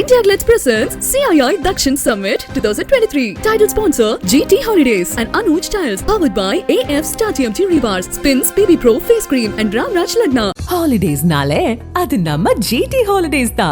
IndiaGlitz presents CII Dakshin Summit 2023. Title sponsor GT Holidays and Anuj Tiles. Powered by AF Star TMT Rebars, Spins, BB Pro Face Cream and Ramraj Lagna. Holidays nale, adu namma GT Holidays da.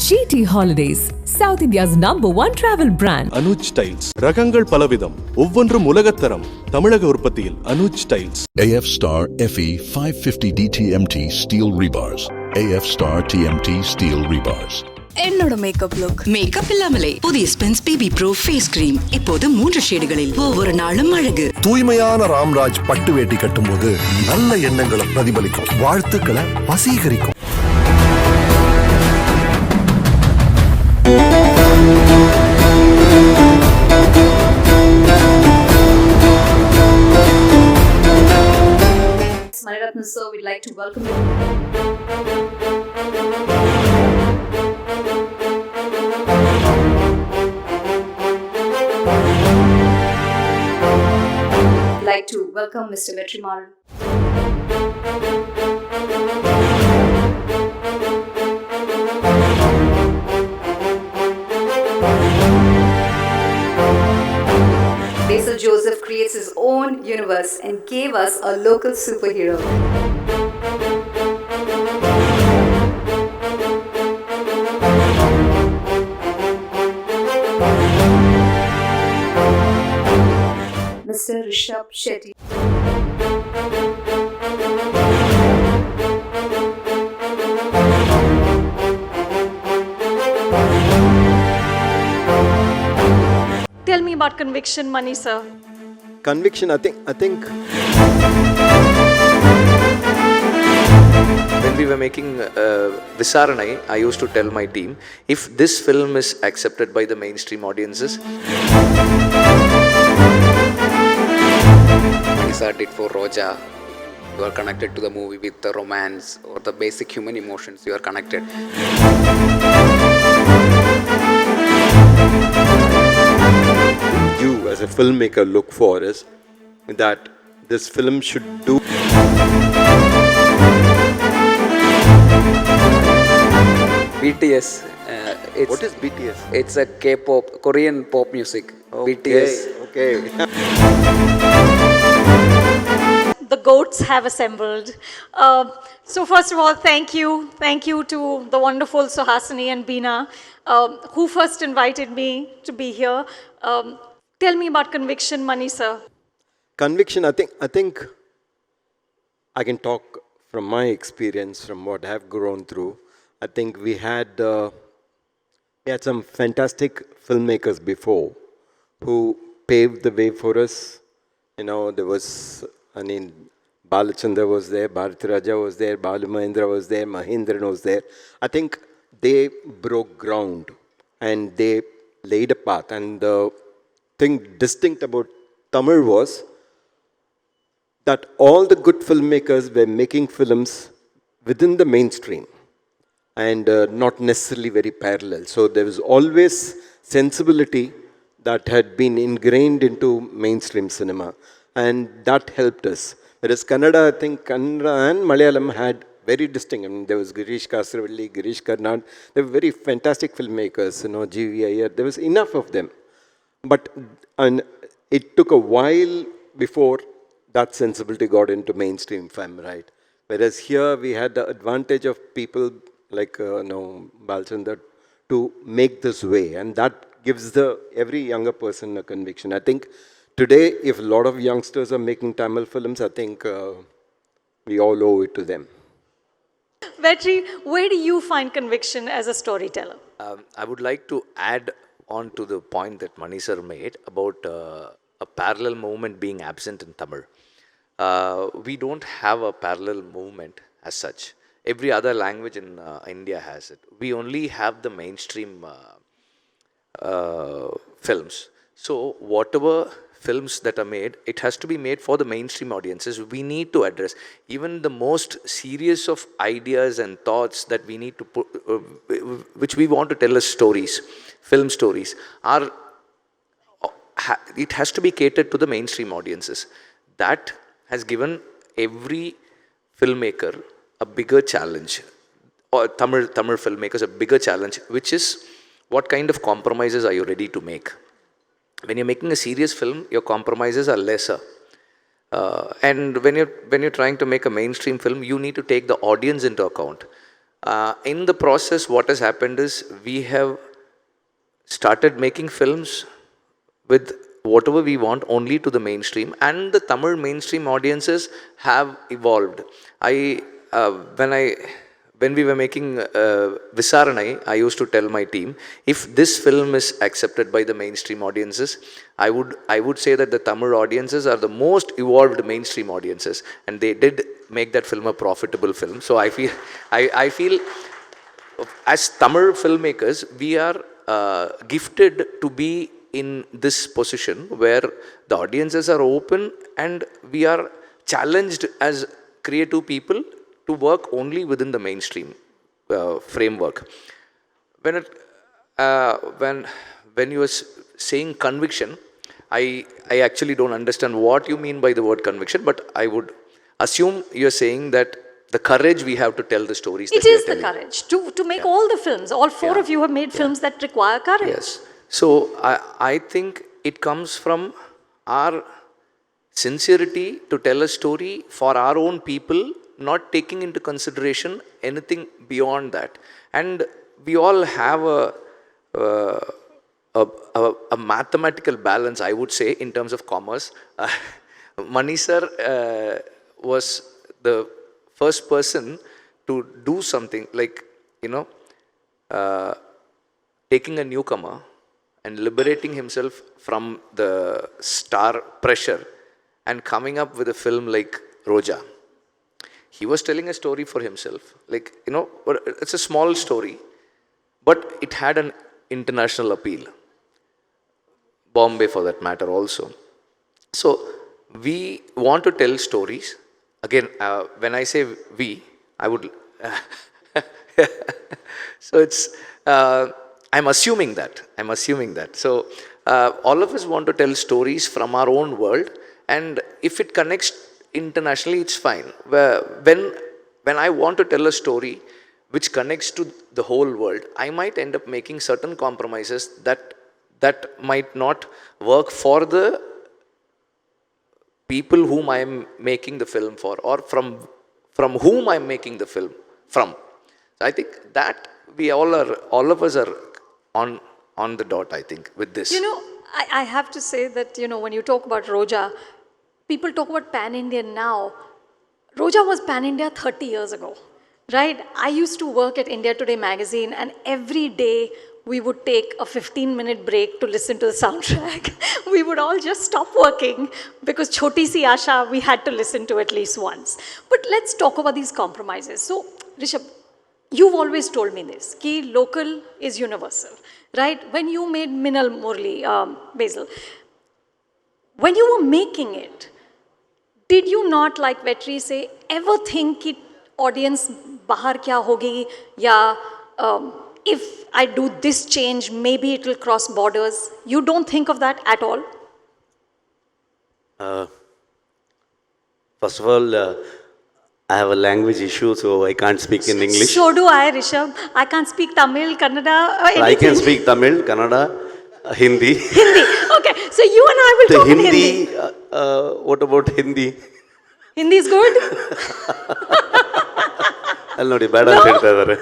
GT Holidays, South India's #1 travel brand. Anuj Tiles. ரகங்கள் பலவிதம். ஒவ்வொன்றும் உலகத்தரம். தமிழக உற்பத்தியில் Anuj Tiles. AF Star FE 550 DTMT steel rebars. AF Star TMT steel rebars. என்னோட makeup look makeup இல்லாமலே புதிய Spinz BB pro face cream இப்போது 3 ஷேடுகளில் ஒவ்வொரு நாளும் அழகு. தூய்மையான ராம்ராஜ் பட்டு வேட்டி கட்டும்போது நல்ல எண்ணங்களை பிரதிபலிக்கும், வாழ்த்துக்களை வசீகரிக்கும். Mani Ratnam sir, we'd like to welcome you. Like to welcome Mr. Vetrimaaran. Basil Joseph creates his own universe and gave us a local superhero. Mr. Rishabh Shetty. Tell me about conviction, Mani sir. Conviction, I think when we were making Visaaranai, I used to tell my team, if this film is accepted by the mainstream audiences, Sir did for Roja, you are connected to the movie with the romance or the basic human emotions, you are connected. you as a filmmaker look for is that this film should do BTS. What is BTS? It's a K-pop, Korean pop music. Okay, BTS. Okay. The goats have assembled. So first of all, thank you to the wonderful Suhasini and Beena, who first invited me to be here. Tell me about conviction, Mani sir. Conviction, I think I can talk from my experience, from what I have grown through. I think we had some fantastic filmmakers before who paved the way for us. You know, there was, Balachander was there, Bharathi Raja was there, Balu Mahendra was there, Mahendran was there. I think they broke ground and they laid a path. And the thing distinct about Tamil was that all the good filmmakers were making films within the mainstream and not necessarily very parallel. So there was always sensibility that had been ingrained into mainstream cinema, and that helped us. Whereas Kannada, I think Kannada and Malayalam had very distinct. I mean, there was Girish Kasravalli, Girish Karnad. They were very fantastic filmmakers, G.V. Iyer. There was enough of them. But it took a while before that sensibility got into mainstream film, right? Whereas here we had the advantage of people like Balachander to make this way, and that gives every younger person a conviction. I think today, if a lot of youngsters are making Tamil films, I think we all owe it to them. Vetri, where do you find conviction as a storyteller? I would like to add on to the point that Mani sir made about a parallel movement being absent in Tamil. We don't have a parallel movement as such. Every other language in India has it. We only have the mainstream films. So whatever films that are made, it has to be made for the mainstream audiences. We need to address even the most serious of ideas and thoughts that we need to put, which we want to tell as stories, film stories, it has to be catered to the mainstream audiences. That has given every filmmaker a bigger challenge, or Tamil filmmakers a bigger challenge, which is what kind of compromises are you ready to make? When you're making a serious film, your compromises are lesser. And when you're trying to make a mainstream film, you need to take the audience into account. In the process, what has happened is we have started making films with whatever we want only to the mainstream, and the Tamil mainstream audiences have evolved. When we were making Visaaranai, I used to tell my team, if this film is accepted by the mainstream audiences, I would say that the Tamil audiences are the most evolved mainstream audiences, and they did make that film a profitable film. So I feel as Tamil filmmakers, we are gifted to be in this position where the audiences are open and we are challenged as creative people to work only within the mainstream framework. When you were saying conviction, I actually don't understand what you mean by the word conviction, but I would assume you're saying that the courage we have to tell the stories. It is the courage to make all the films. All four of you have made films that require courage. Yes. So I think it comes from our sincerity to tell a story for our own people, not taking into consideration anything beyond that. And we all have a mathematical balance, I would say, in terms of commerce. Mani sir was the first person to do something like, taking a newcomer and liberating himself from the star pressure and coming up with a film like Roja. He was telling a story for himself. It's a small story, but it had an international appeal. Bombay, for that matter, also. So, we want to tell stories. Again, when I say we, I would... so, it's... I'm assuming that. So, all of us want to tell stories from our own world, and if it connects internationally, it's fine. When I want to tell a story which connects to the whole world, I might end up making certain compromises that might not work for the people whom I am making the film for, or from whom I am making the film from. So I think that all of us are on the dot, I think, with this. I have to say that, when you talk about Roja, people talk about pan-Indian now. Roja was pan-India 30 years ago, right? I used to work at India Today magazine, and every day we would take a 15-minute break to listen to the soundtrack. We would all just stop working because Choti Si Asha we had to listen to at least once. But let's talk about these compromises. So, Rishabh, you've always told me this, ki local is universal, right? When you made Minal Murli, Basil, when you were making it, did you not, like Vetri say, ever think ki audience bahar kya hogi, ya if I do this change, maybe it will cross borders? You don't think of that at all? First of all, I have a language issue, so I can't speak in English. So do I, Rishabh. I can't speak Tamil, Kannada, anything. I can speak Tamil, Kannada, Hindi. Hindi. Okay, so you and I will talk in Hindi. What about Hindi? Hindi is good? I'll not be bad at it.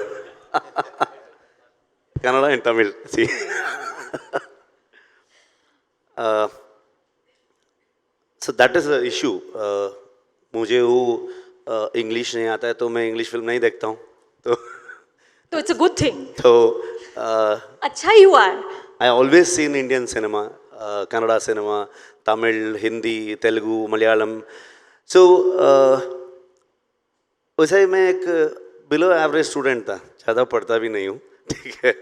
Kannada and Tamil, see. So that is the issue. मुझे वो English नहीं आता है तो मैं English film नहीं देखता हूँ तो it's a good thing. तो अच्छा you are. I always seen Indian cinema, Kannada cinema, Tamil, Hindi, Telugu, Malayalam. So वैसे ही मैं एक below average student था, ज़्यादा पढ़ता भी नहीं हूँ, ठीक है.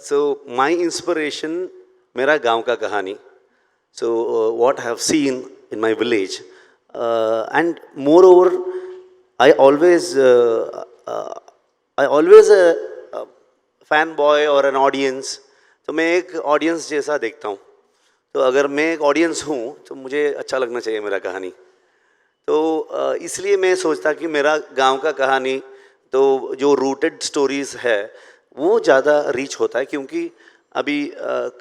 So my inspiration मेरा गांव का कहानी. So what I have seen in my village. And moreover, I always a fanboy or an audience. तो मैं एक audience जैसा देखता हूँ. तो अगर मैं एक audience हूँ, तो मुझे अच्छा लगना चाहिए मेरा कहानी. तो इसलिए मैं सोचता कि मेरा गांव का कहानी, तो जो rooted stories है, वो ज़्यादा रीच होता है, क्योंकि अभी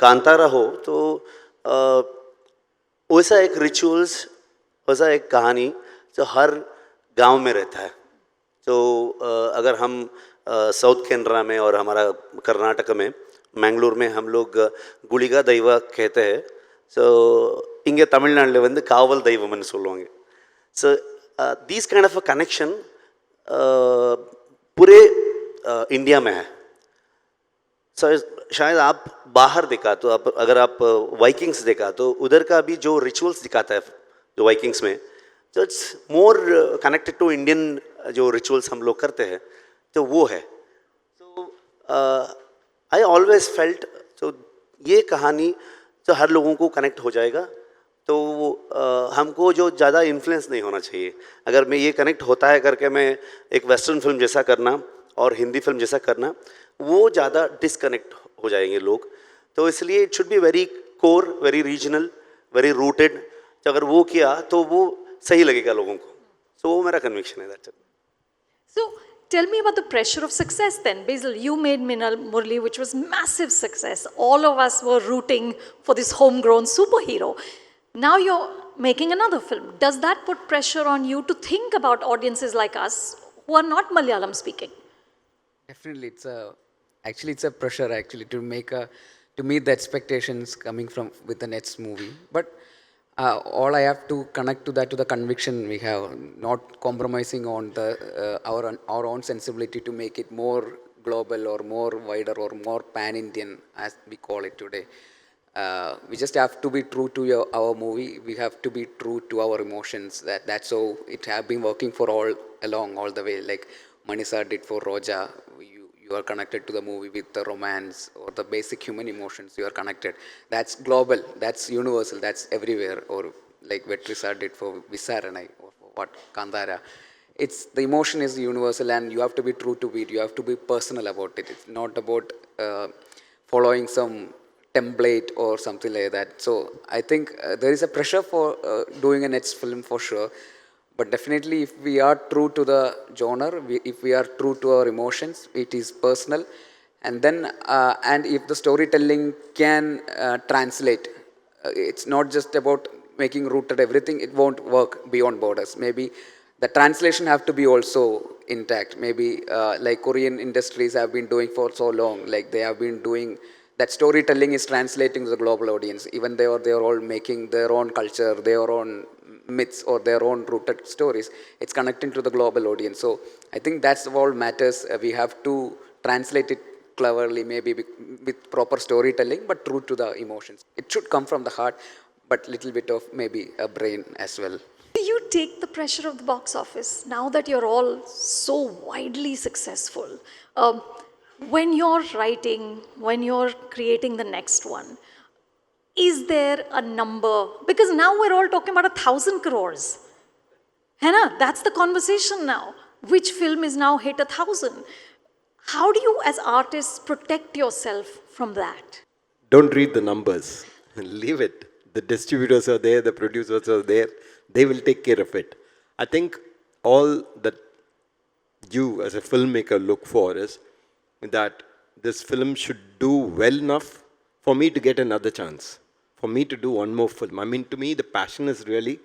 कांतारा हो तो वैसा एक रिचुअल्स, वैसा एक कहानी जो हर गांव में रहता है. तो अगर हम साउथ केनरा में और हमारा कर्नाटक में मैंगलोर में हम लोग गुलिगा दैवा कहते हैं. ஸோ இங்கே தமிழ்நாட்டில் வந்து காவல் தெய்வம்னு சொல்லுவாங்க. So these kind of a connection पूरे इंडिया में है. सो शायद आप बाहर देखा तो आप अगर आप वाइकिंग्स देखा तो उधर का भी जो रिचुअल्स दिखाता है जो वाइकिंग्स में, तो it's more connected to Indian जो रिचुअल्स हम लोग करते हैं, तो वो है. तो आई ऑलवेज फेल्ट तो ये कहानी तो हर लोगों को कनेक्ट हो जाएगा, तो हमको जो ज़्यादा इन्फ्लुएंस नहीं होना चाहिए. अगर मैं ये कनेक्ट होता है करके मैं एक वेस्टर्न फिल्म जैसा करना और हिंदी फिल्म जैसा करना, वो ज़्यादा डिसकनेक्ट हो जाएंगे लोग. तो इसलिए it should be very core, very regional, very rooted. तो अगर वो किया तो वो सही लगेगा लोगों को. सो वो मेरा कन्विक्शन है. That's it. So tell me about the pressure of success then. Basil, you made Minal Murli, which was massive success. All of us were rooting for this homegrown superhero. Now you're making another film. Does that put pressure on you to think about audiences like us who are not Malayalam speaking? Definitely, it's a pressure actually to meet the expectations coming from with the next movie. But all I have to connect to the conviction we have, not compromising on our own sensibility to make it more global or more wider or more pan-Indian as we call it today. We just have to be true to our movie. We have to be true to our emotions. That's how it have been working for all the way. Like Mani sir did for Roja. You are connected to the movie with the romance or the basic human emotions. You are connected. That's global. That's universal. That's everywhere. Or like Vetrimaaran sir did for Visaaranai or for what Kandara. It's the emotion is universal, and you have to be true to it. You have to be personal about it. It's not about following some template or something like that. So I think there is a pressure for doing a next film for sure. But definitely, if we are true to the genre, if we are true to our emotions, it is personal. And then, and if the storytelling can translate, it's not just about making rooted everything. It won't work beyond borders. Maybe the translation have to be also intact. Maybe like Korean industries have been doing for so long, like they have been doing that storytelling is translating to the global audience. Even they are all making their own culture, their own myths or their own rooted stories. It's connecting to the global audience. So I think that's all matters. We have to translate it cleverly, maybe with proper storytelling, but true to the emotions. It should come from the heart, but little bit of maybe a brain as well. Do you take the pressure of the box office now that you're all so widely successful? When you're writing, when you're creating the next one, is there a number? Because now we're all talking about 1,000 crores. Hena, that's the conversation now. Which film is now hit 1,000? How do you as artists protect yourself from that? Don't read the numbers. Leave it. The distributors are there, the producers are there. They will take care of it. I think all that you as a filmmaker look for is that this film should do well enough for me to get another chance, for me to do one more film. I mean, to me, the passion is really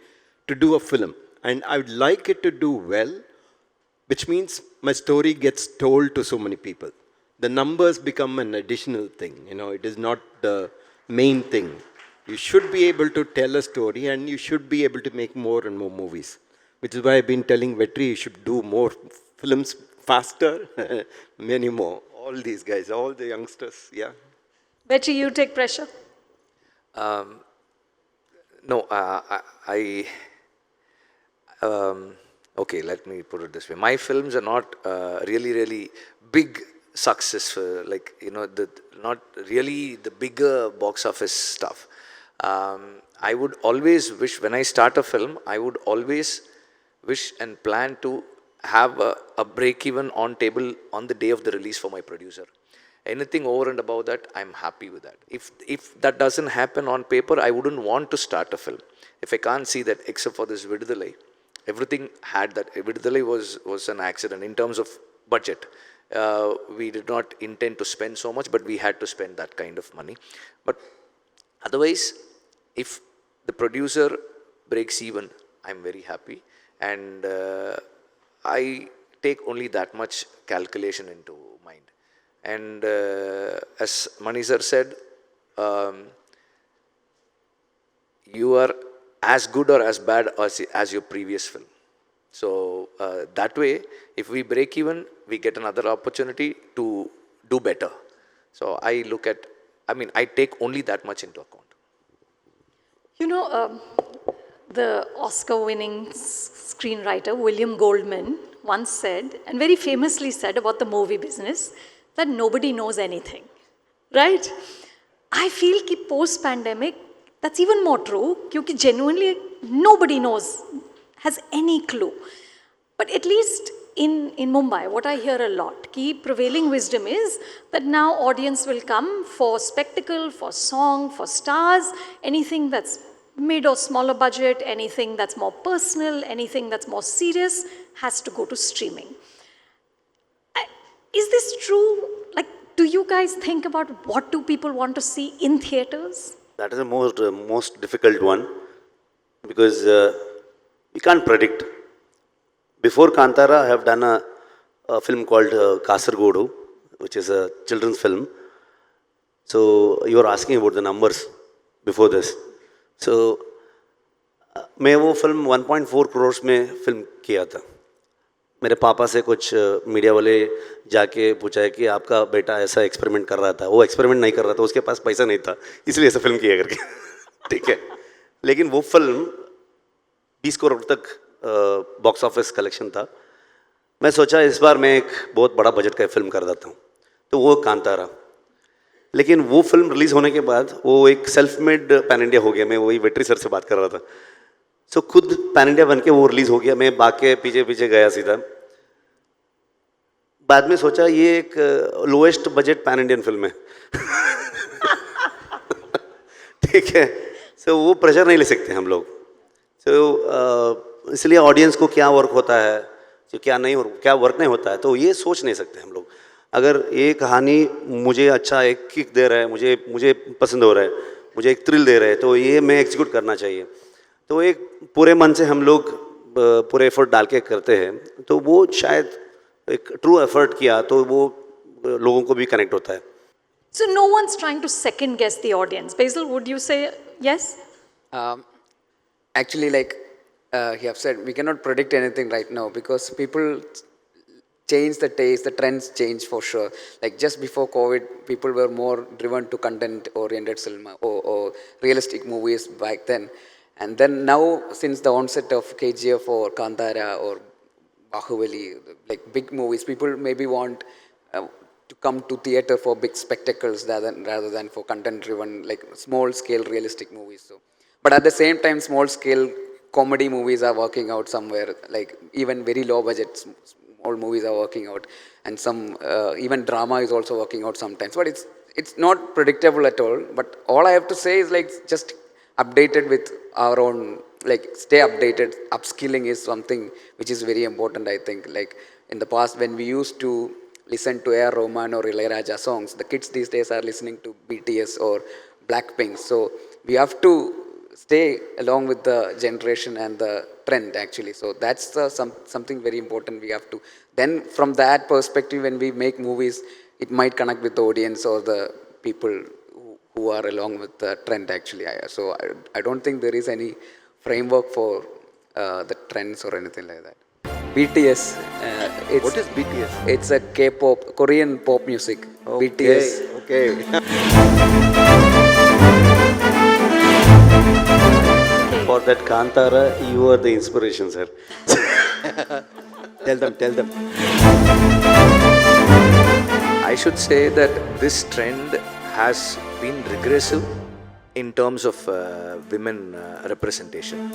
to do a film. And I would like it to do well, which means my story gets told to so many people. The numbers become an additional thing. It is not the main thing. You should be able to tell a story, and you should be able to make more and more movies. Which is why I've been telling Vetri, you should do more films faster, many more. All these guys, all the youngsters, yeah. Vetri, you take pressure? No, okay, let me put it this way. My films are not really big success, not really the bigger box office stuff. I would always wish, when I start a film, I would always wish and plan to have a break-even on table on the day of the release for my producer. Anything over and above that, I'm happy with that. If that doesn't happen on paper, I wouldn't want to start a film. If I can't see that, except for this Vidudalai, everything had that. Vidudalai was an accident in terms of budget. We did not intend to spend so much, but we had to spend that kind of money. But otherwise, if the producer breaks even, I'm very happy. And I take only that much calculation into mind. And as Mani sir said, you are as good or as bad as your previous film. So that way, if we break even, we get another opportunity to do better. So I take only that much into account. You know, the Oscar-winning screenwriter William Goldman once said, and very famously said about the movie business, that nobody knows anything, right? I feel that post-pandemic, that's even more true, because genuinely nobody has any clue. But at least in Mumbai, what I hear a lot, key prevailing wisdom is that now audience will come for spectacle, for song, for stars, anything that's mid or smaller budget, anything that's more personal, anything that's more serious has to go to streaming. Is this true? Like, do you guys think about what do people want to see in theaters? That is the most difficult one, because we can't predict. Before Kantara, I have done a film called Kasargodu, which is a children's film. So you are asking about the numbers before this. So मैं वो film 1.4 crore में film किया था. मेरे पापा से कुछ media वाले जाके पूछा है कि आपका बेटा ऐसा एक्सपेरिमेंट कर रहा था. वो एक्सपेरिमेंट नहीं कर रहा था, उसके पास पैसा नहीं था, इसलिए ऐसा फिल्म किया करके. ठीक है, लेकिन वो फिल्म 20 करोड़ तक बॉक्स ऑफिस कलेक्शन था. मैं सोचा इस बार मैं एक बहुत बड़ा बजट का फिल्म कर देता हूँ, तो वो कांतारा. लेकिन वो फिल्म रिलीज़ होने के बाद वो एक सेल्फ मेड पैन इंडिया हो गया. मैं वही वेट्री सर से बात कर रहा था. सो खुद पैन इंडिया बन के वो रिलीज़ हो गया. मैं बाग के पीछे पीछे गया सीधा. बाद में सोचा ये एक lowest budget pan Indian film है. ठीक है, सो वो प्रेशर नहीं ले सकते हम लोग. सो इसलिए ऑडियंस को क्या वर्क होता है, जो क्या वर्क नहीं होता है, तो ये सोच नहीं सकते हम लोग. अगर ये कहानी मुझे अच्छा एक किक दे रहा है, मुझे पसंद हो रहा है, मुझे एक थ्रिल दे रहा है, तो ये मैं एग्जीक्यूट करना चाहिए. तो एक पूरे मन से हम लोग पूरे एफर्ट डाल के करते हैं, तो वो शायद एक ट्रू एफर्ट किया तो वो लोगों को भी कनेक्ट होता है. So no one's trying to second guess the audience. Basil, would you say yes? Actually, like you have said, we cannot predict anything right now because people change the taste, the trends change for sure. Like just before COVID, people were more driven to content-oriented cinema or realistic movies back then. And then now, since the onset of KGF or Kantara or Bahubali, like big movies, people maybe want to come to theater for big spectacles rather than for content-driven, like small-scale realistic movies. So, but at the same time, small-scale comedy movies are working out somewhere. Like even very low-budget small movies are working out, and some even drama is also working out sometimes. But it's not predictable at all. But all I have to say is like just updated with our own, like stay updated. Upskilling is something which is very important, I think. Like in the past, when we used to listen to A.R. Rahman or Raja songs, the kids these days are listening to BTS or Blackpink. So we have to stay along with the generation and the trend actually. So that's something very important we have to. Then from that perspective, when we make movies, it might connect with the audience or the people who are along with the trend actually. So I don't think there is any framework for the trends or anything like that. BTS. What is BTS? It's a K-pop, Korean pop music. Okay, BTS. Okay. For that Kantara, you are the inspiration, sir. Tell them. I should say that this trend has been regressive in terms of women representation.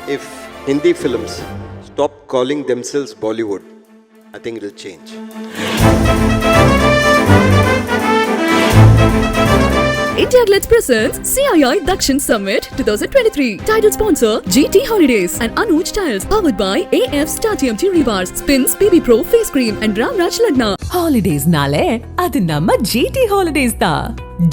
If Hindi films stop calling themselves Bollywood, I think it will change. IndiaGlitz presents CII Dakshin Summit 2023. Title sponsor GT Holidays and Anuj Styles. Powered by AF Star TMT Rebars, Spins, BB Pro Face Cream and Bharathi Raja. Holidays nale adu namma GT Holidays da.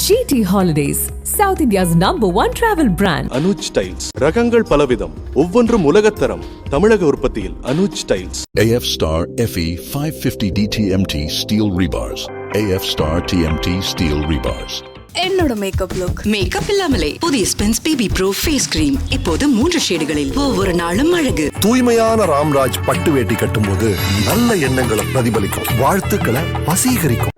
GT Holidays, South India's #1 travel brand. Anuj styles ரகங்கள் பலவிதம் ஒவ்வொன்றும் உலகத்தரம் தமிழக உற்பத்தியில் Anuj styles AF Star FE 550 DTMT steel rebars. AF Star TMT steel rebars. என்னோட makeup look makeup இல்லாமலே புதிய Spinz BB pro face cream இப்போது 3 ஷேடுகளில் ஒவ்வொரு நாளும் அழகு. தூய்மையான ராம்ராஜ் பட்டு வேட்டி கட்டும்போது நல்ல எண்ணங்களை பிரதிபலிக்கும், வாழ்த்துக்களை வசீகரிக்கும்.